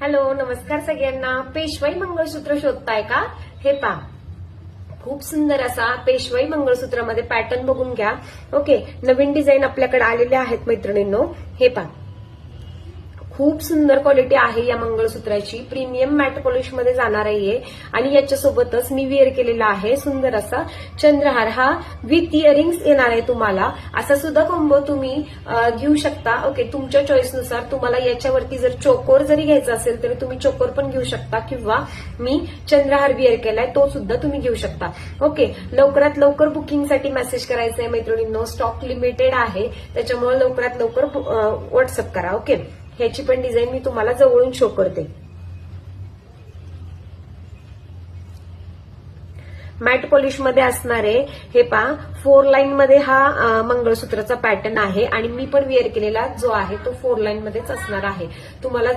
Hello, नमस्कार सगळ्यांना. पेशवाई मंगळसूत्र शोधताय का? हे पहा, खूप सुंदर असा पेशवाई मंगळसूत्रामध्ये पॅटर्न बघून घ्या. ओके, नवीन डिझाईन आपल्याकडे आलेले आहेत मैत्रिणींनो. हे पहा, खूप सुंदर क्वालिटी आहे या मंगळसूत्राची. प्रीमियम मॅट पॉलिश मध्ये जाणार आहे आणि याच्यासोबतच मी वेअर केलेला आहे सुंदर असा चंद्रहार. हा विथ इयरिंग्स येणार आहे तुम्हाला. असा सुद्धा कॉम्बो तुम्ही घेऊ शकता. ओके, तुमच्या चॉईसनुसार. तुम्हाला याच्यावरती जर चोकोर जरी घ्यायचा असेल तरी तुम्ही चोकोर पण घेऊ शकता, किंवा मी चंद्रहार वेअर केलाय तो सुद्धा तुम्ही घेऊ शकता. ओके, लवकरात लवकर बुकिंगसाठी मेसेज करायचा आहे मैत्रिणींनो. स्टॉक लिमिटेड आहे, त्याच्यामुळे लवकरात लवकर व्हॉट्सअप करा. ओके, ह्याची पण डिझाईन मी तुम्हाला जवळून शो करते. मॅट पॉलिश मध्ये असणारे हे पहा, 4 लाईन मध्ये हा मंगळसूत्राचा पॅटर्न आहे आणि मी पण वेअर केलेला जो आहे तो 4 लाईन मध्येच असणार आहे. तुम्हाला